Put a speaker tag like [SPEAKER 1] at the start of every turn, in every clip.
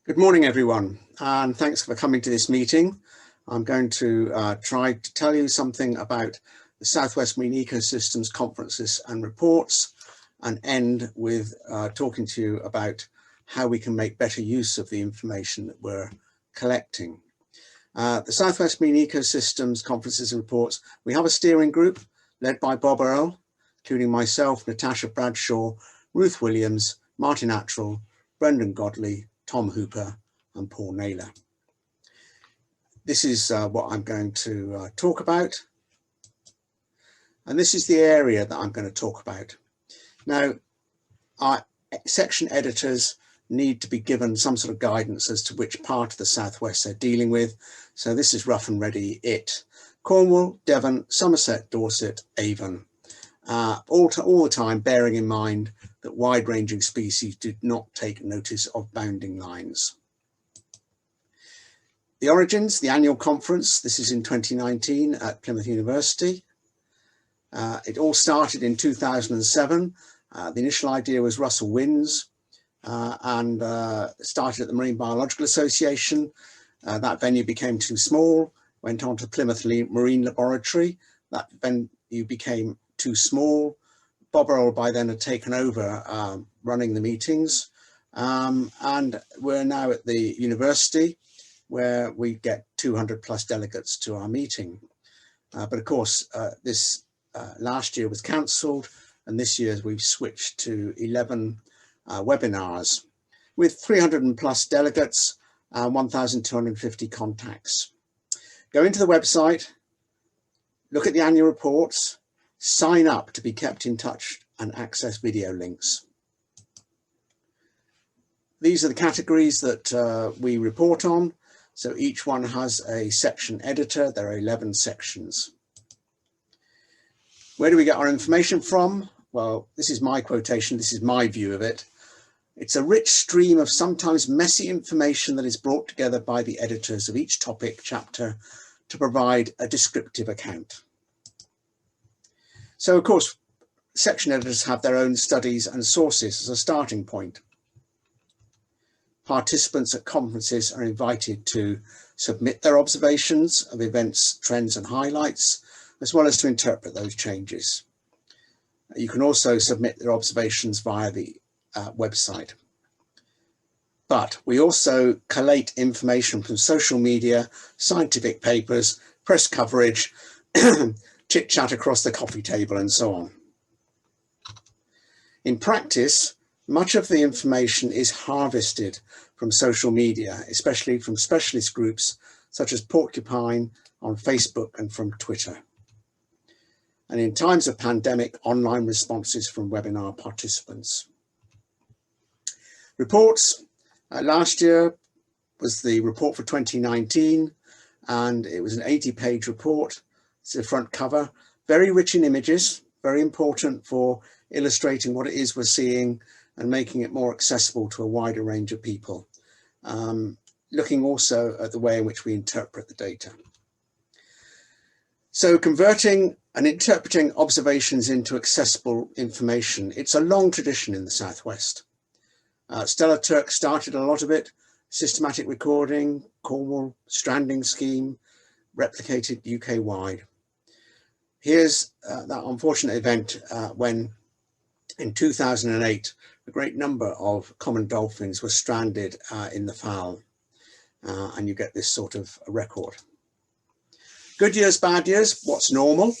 [SPEAKER 1] Good morning, everyone, and thanks for coming to this meeting. I'm going to try to tell you something about the Southwest Marine Ecosystems conferences and reports, and end with talking to you about how we can make better use of the information that we're collecting. The Southwest Marine Ecosystems conferences and reports, we have a steering group led by Bob Earle, including myself, Natasha Bradshaw, Ruth Williams, Martin Attrell, Brendan Godley, Tom Hooper and Paul Naylor. This is what I'm going to talk about. And this is the area that I'm going to talk about. Now, our section editors need to be given some sort of guidance as to which part of the Southwest they're dealing with. So this is rough and ready it. Cornwall, Devon, Somerset, Dorset, Avon. All the time bearing in mind that wide-ranging species did not take notice of bounding lines. The origins, the annual conference, this is in 2019 at Plymouth University. It all started in 2007. The initial idea was Russell Winds and started at the Marine Biological Association. That venue became too small, went on to Plymouth Marine Laboratory. That venue became too small. Bob Earle by then had taken over running the meetings, and we're now at the university where we get 200 plus delegates to our meeting. But of course, this last year was cancelled, and this year we've switched to 11 webinars with 300 plus delegates, 1,250 contacts. Go into the website, look at the annual reports, sign up to be kept in touch and access video links. These are the categories that we report on. So each one has a section editor. There are 11 sections. Where do we get our information from? Well, this is my quotation. This is my view of it. It's a rich stream of sometimes messy information that is brought together by the editors of each topic chapter to provide a descriptive account. So, of course, section editors have their own studies and sources as a starting point. Participants at conferences are invited to submit their observations of events, trends and highlights, as well as to interpret those changes. You can also submit their observations via the website. But we also collate information from social media, scientific papers, press coverage, chit chat across the coffee table and so on. In practice, much of the information is harvested from social media, especially from specialist groups such as Porcupine on Facebook and from Twitter. And in times of pandemic, online responses from webinar participants. Reports, last year was the report for 2019, and it was an 80-page report. It's the front cover, very rich in images, very important for illustrating what it is we're seeing and making it more accessible to a wider range of people. Looking also at the way in which we interpret the data. So converting and interpreting observations into accessible information, it's a long tradition in the Southwest. Stella Turk started a lot of it, systematic recording, Cornwall stranding scheme, replicated UK-wide. Here's that unfortunate event when in 2008, a great number of common dolphins were stranded in the Foul, and you get this sort of a record. Good years, bad years, what's normal?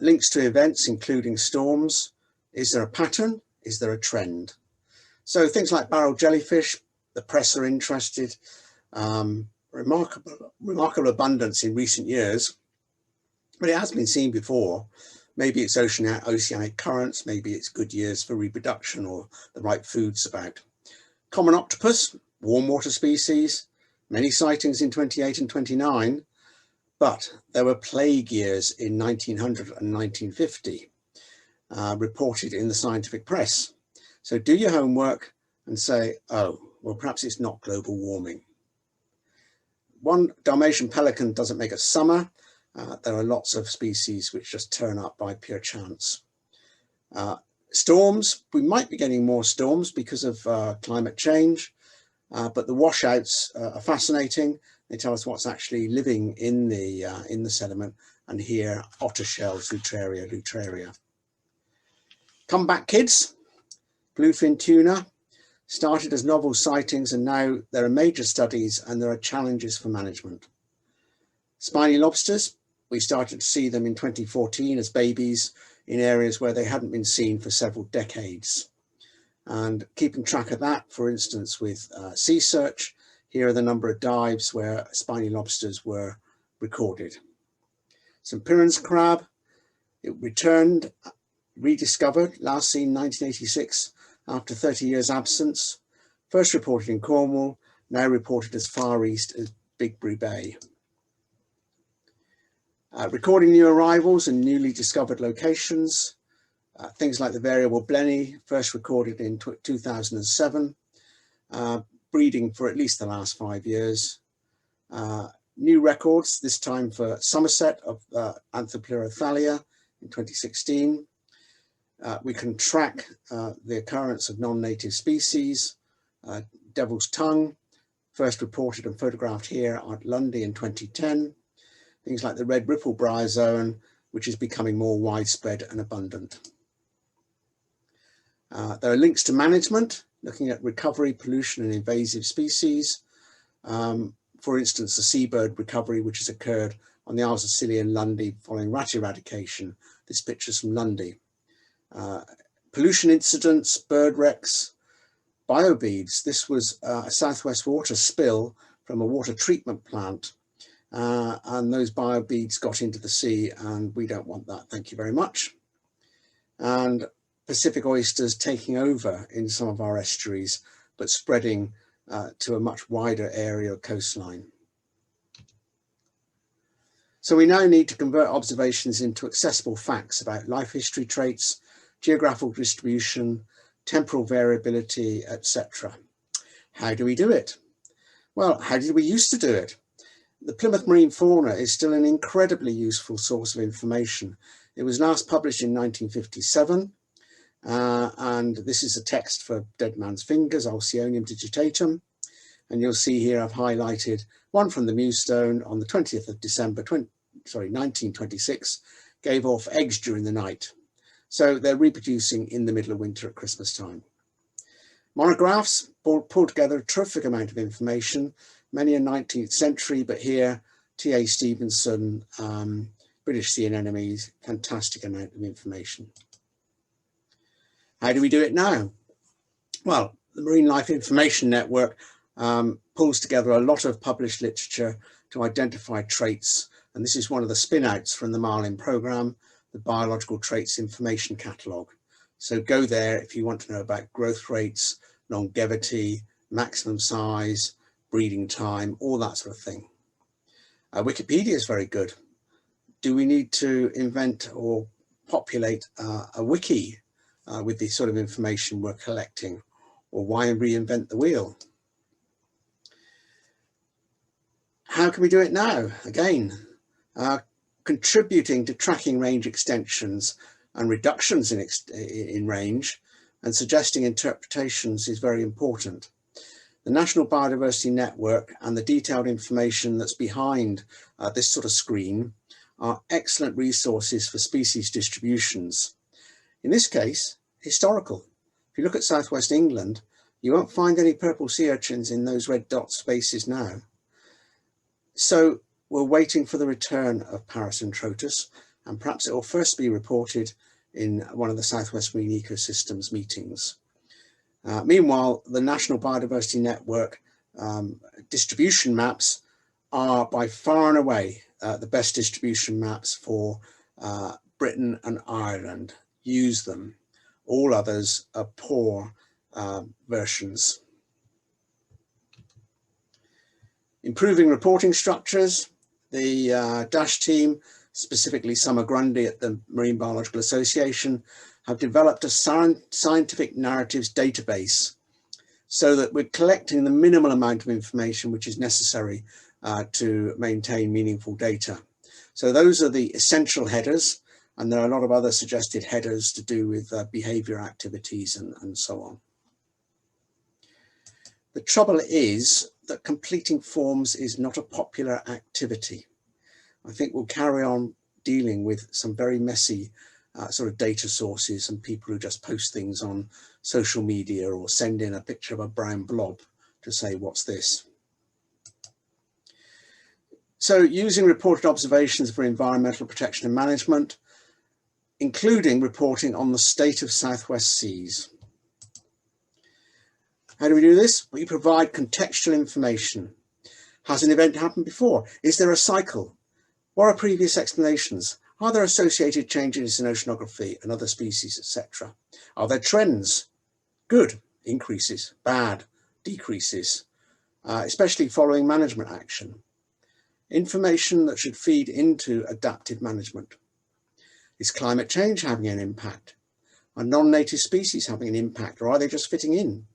[SPEAKER 1] Links to events, including storms. Is there a pattern? Is there a trend? So things like barrel jellyfish, the press are interested, remarkable abundance in recent years, but it has been seen before. Maybe it's oceanic currents, maybe it's good years for reproduction or the right food's about. Common octopus, warm water species, many sightings in 28 and 29, but there were plague years in 1900 and 1950, reported in the scientific press. So do your homework and say, oh, well, perhaps it's not global warming. One Dalmatian pelican doesn't make a summer. There are lots of species which just turn up by pure chance. Storms, we might be getting more storms because of climate change. but the washouts are fascinating. They tell us what's actually living in the sediment, and here otter shells, Lutraria. Come back, kids. Bluefin tuna started as novel sightings, and now there are major studies and there are challenges for management. Spiny lobsters, we started to see them in 2014 as babies in areas where they hadn't been seen for several decades. And keeping track of that, for instance, with Sea Search, here are the number of dives where spiny lobsters were recorded. St. Piran's crab, it returned, rediscovered, last seen 1986 after 30 years absence, first reported in Cornwall, now reported as far east as Big Blue Bay. Recording new arrivals and newly discovered locations, things like the variable blenny, first recorded in 2007, breeding for at least the last 5 years. New records, this time for Somerset of Anthopleurothalia in 2016. We can track the occurrence of non-native species. Devil's tongue, first reported and photographed here at Lundy in 2010. Things like the red ripple bryozoan, which is becoming more widespread and abundant. There are links to management, looking at recovery, pollution and invasive species. For instance, the seabird recovery, which has occurred on the Isles of Scilly and Lundy following rat eradication. This picture's from Lundy. Pollution incidents, bird wrecks, biobeads. This was a southwest water spill from a water treatment plant, and those biobeads got into the sea, and we don't want that, thank you very much. And Pacific oysters taking over in some of our estuaries, but spreading to a much wider area of coastline. So we now need to convert observations into accessible facts about life history traits, geographical distribution, temporal variability, etc. How do we do it? Well, how did we used to do it? The Plymouth marine fauna is still an incredibly useful source of information. It was last published in 1957, and this is a text for Dead Man's Fingers, Alcyonium digitatum. And you'll see here I've highlighted one from the Mewstone on the 20th of December 1926, gave off eggs during the night. So they're reproducing in the middle of winter at Christmas time. Monographs pull together a terrific amount of information, many in 19th century, but here T.A. Stevenson, British sea anemones, fantastic amount of information. How do we do it now? Well, the Marine Life Information Network pulls together a lot of published literature to identify traits, and this is one of the spin-outs from the Marlin programme, the Biological Traits Information Catalogue. So go there if you want to know about growth rates, longevity, maximum size, breeding time, all that sort of thing. Wikipedia is very good. Do we need to invent or populate a wiki with the sort of information we're collecting, or why reinvent the wheel? How can we do it now? Again, contributing to tracking range extensions and reductions in range and suggesting interpretations is very important. The National Biodiversity Network and the detailed information that's behind this sort of screen are excellent resources for species distributions. In this case, historical. If you look at southwest England, you won't find any purple sea urchins in those red dot spaces now. So we're waiting for the return of Paracentrotus, and perhaps it will first be reported in one of the Southwest Marine Ecosystems meetings. Meanwhile, the National Biodiversity Network distribution maps are by far and away the best distribution maps for Britain and Ireland. Use them. All others are poor versions. Improving reporting structures. The DASH team, specifically Summer Grundy at the Marine Biological Association, have developed a scientific narratives database so that we're collecting the minimal amount of information which is necessary to maintain meaningful data. So those are the essential headers, and there are a lot of other suggested headers to do with behavior activities and so on. The trouble is that completing forms is not a popular activity. I think we'll carry on dealing with some very messy sort of data sources and people who just post things on social media or send in a picture of a brown blob to say, what's this? So using reported observations for environmental protection and management, including reporting on the state of southwest seas. How do we do this? We provide contextual information. Has an event happened before? Is there a cycle? What are previous explanations? Are there associated changes in oceanography and other species, etc.? Are there trends? Good, increases, bad, decreases, especially following management action. Information that should feed into adaptive management. Is climate change having an impact? Are non-native species having an impact, or are they just fitting in?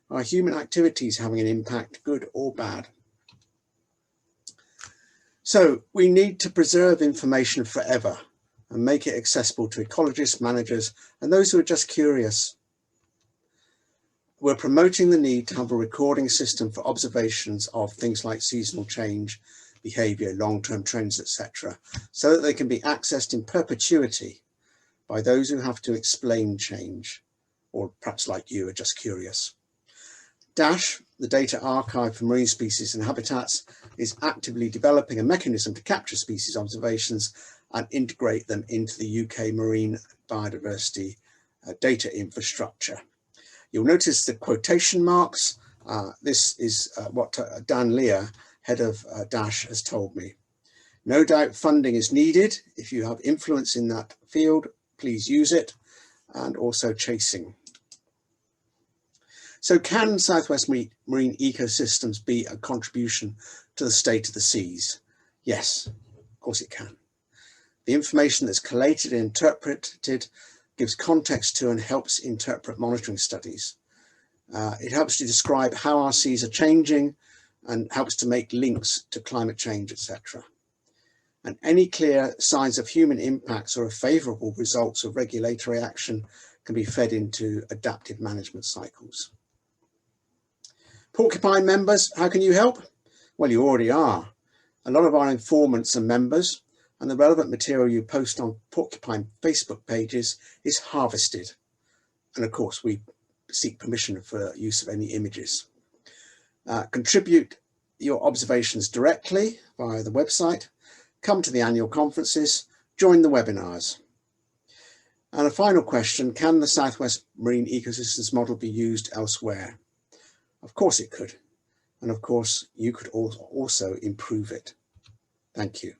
[SPEAKER 1] Are human activities having an impact, good or bad? So we need to preserve information forever and make it accessible to ecologists, managers, and those who are just curious. We're promoting the need to have a recording system for observations of things like seasonal change, behaviour, long-term trends, etc., so that they can be accessed in perpetuity by those who have to explain change, or perhaps like you are just curious. DASH, the Data Archive for Marine Species and Habitats, is actively developing a mechanism to capture species observations and integrate them into the UK marine biodiversity data infrastructure. You'll notice the quotation marks. This is what Dan Lear, head of DASH, has told me. No doubt funding is needed. If you have influence in that field, please use it, and also chasing. So can Southwest marine ecosystems be a contribution to the state of the seas? Yes, of course it can. The information that's collated and interpreted gives context to and helps interpret monitoring studies. It helps to describe how our seas are changing and helps to make links to climate change, etc. And any clear signs of human impacts or favourable results of regulatory action can be fed into adaptive management cycles. Porcupine members, how can you help? Well, you already are. A lot of our informants are members, and the relevant material you post on Porcupine Facebook pages is harvested. And of course, we seek permission for use of any images. Contribute your observations directly via the website, come to the annual conferences, join the webinars. And a final question, can the Southwest Marine Ecosystems model be used elsewhere? Of course it could. And of course, you could also improve it. Thank you.